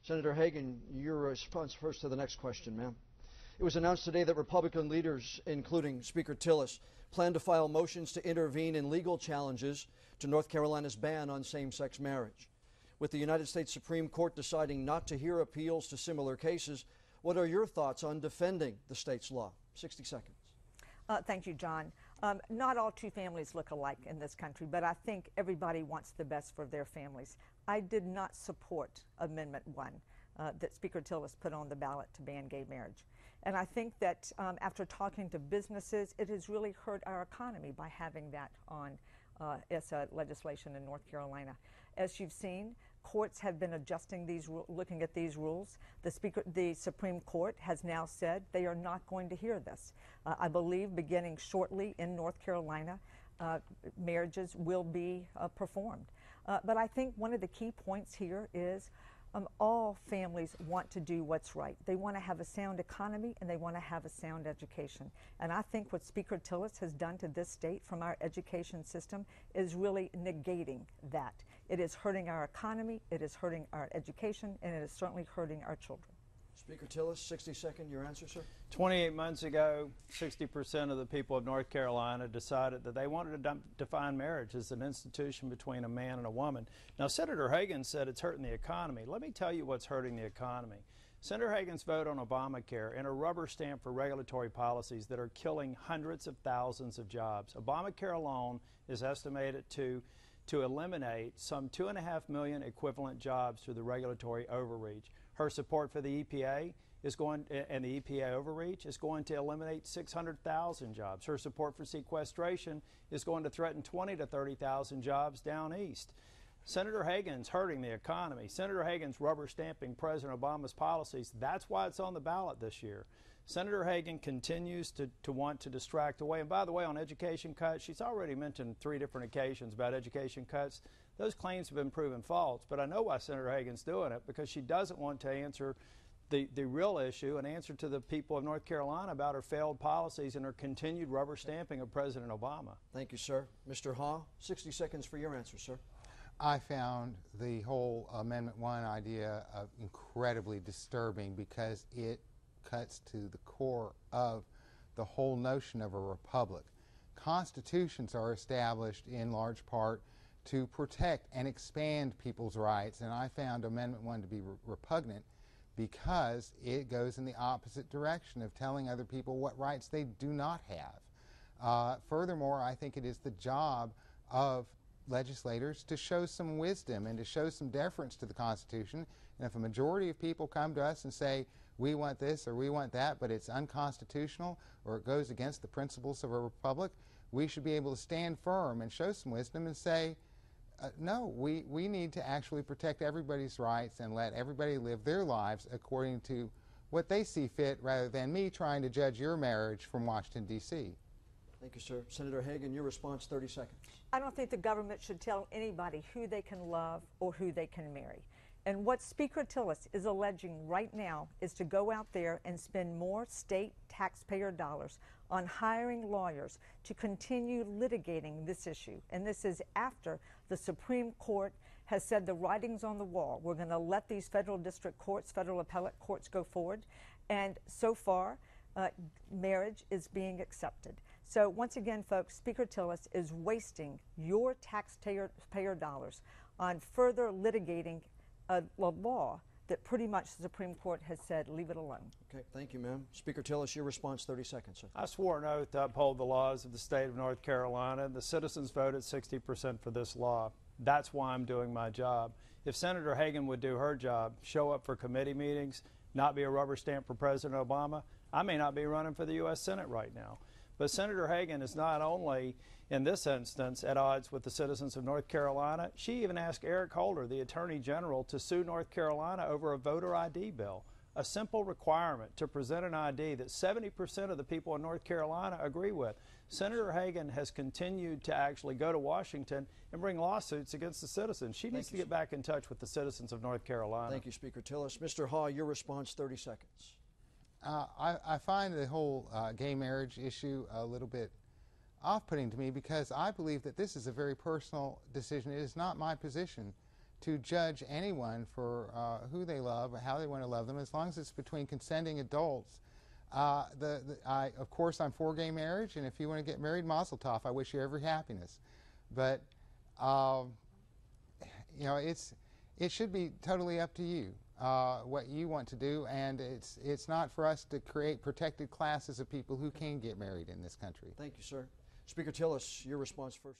Senator Hagan, your response first to the next question, ma'am. It was announced today that Republican leaders, including Speaker Tillis, plan to file motions to intervene in legal challenges to North Carolina's ban on same-sex marriage. With the United States Supreme Court deciding not to hear appeals to similar cases, what are your thoughts on defending the state's law? 60 seconds. Thank you, John. Not all two families look alike in this country, but I think everybody wants the best for their families. I did not support Amendment 1 that Speaker Tillis put on the ballot to ban gay marriage. And I think that after talking to businesses, it has really hurt our economy by having that on as legislation in North Carolina. As you've seen, courts have been adjusting these, looking at these rules. The Supreme Court has now said they are not going to hear this. I believe beginning shortly in North Carolina, marriages will be performed. But I think one of the key points here is all families want to do what's right. They want to have a sound economy and they want to have a sound education. And I think what Speaker Tillis has done to this state from our education system is really negating that. It is hurting our economy, it is hurting our education, and it is certainly hurting our children. Speaker Tillis, 60-second, your answer, sir? 28 months ago, 60% of the people of North Carolina decided that they wanted to define marriage as an institution between a man and a woman. Now, Senator Hagan said it's hurting the economy. Let me tell you what's hurting the economy. Senator Hagan's vote on Obamacare and a rubber stamp for regulatory policies that are killing hundreds of thousands of jobs. Obamacare alone is estimated to eliminate some 2.5 million equivalent jobs through the regulatory overreach. Her support for the EPA and the EPA overreach is going to eliminate 600,000 jobs. Her support for sequestration is going to threaten 20 to 30,000 jobs down east. Senator Hagan's hurting the economy. Senator Hagan's rubber stamping President Obama's policies. That's why it's on the ballot this year. Senator Hagan continues to want to distract away. And by the way, on education cuts, she's already mentioned 3 different occasions about education cuts. Those claims have been proven false. But I know why Senator Hagan's doing it, because she doesn't want to answer the real issue and answer to the people of North Carolina about her failed policies and her continued rubber stamping of President Obama. Thank you, sir. Mr. Haugh, 60 seconds for your answer, sir. I found the whole Amendment 1 idea incredibly disturbing because it cuts to the core of the whole notion of a republic. Constitutions are established in large part to protect and expand people's rights, and I found Amendment 1 to be repugnant because it goes in the opposite direction of telling other people what rights they do not have. Furthermore, I think it is the job of legislators to show some wisdom and to show some deference to the Constitution. And if a majority of people come to us and say, we want this or we want that, but it's unconstitutional or it goes against the principles of a republic, we should be able to stand firm and show some wisdom and say, no, we need to actually protect everybody's rights and let everybody live their lives according to what they see fit, rather than me trying to judge your marriage from Washington, D.C. Thank you, sir. Senator Hagan, your response, 30 seconds. I don't think the government should tell anybody who they can love or who they can marry. And what Speaker Tillis is alleging right now is to go out there and spend more state taxpayer dollars on hiring lawyers to continue litigating this issue. And this is after the Supreme Court has said the writing's on the wall. We're going to let these federal district courts, federal appellate courts go forward. And so far, marriage is being accepted. So once again, folks, Speaker Tillis is wasting your taxpayer dollars on further litigating a law that pretty much the Supreme Court has said, leave it alone. Okay, thank you, ma'am. Speaker Tillis, your response, 30 seconds, sir. I swore an oath to uphold the laws of the state of North Carolina. The citizens voted 60% for this law. That's why I'm doing my job. If Senator Hagan would do her job, show up for committee meetings, not be a rubber stamp for President Obama, I may not be running for the U.S. Senate right now. But Senator Hagan is not only, in this instance, at odds with the citizens of North Carolina, she even asked Eric Holder, the Attorney General, to sue North Carolina over a voter ID bill, a simple requirement to present an ID that 70% of the people in North Carolina agree with. Senator Hagan has continued to actually go to Washington and bring lawsuits against the citizens. She needs to get back in touch with the citizens of North Carolina. Thank you, Speaker Tillis. Mr. Haugh, your response, 30 seconds. I find the whole gay marriage issue a little bit off-putting to me because I believe that this is a very personal decision. It is not my position to judge anyone for who they love or how they want to love them, as long as it's between consenting adults. Of course, I'm for gay marriage, and if you want to get married, mazel tov. I wish you every happiness. But you know, it should be totally up to you what you want to do, and it's not for us to create protected classes of people who can get married in this country. Thank you, sir. Speaker Tillis, your response first.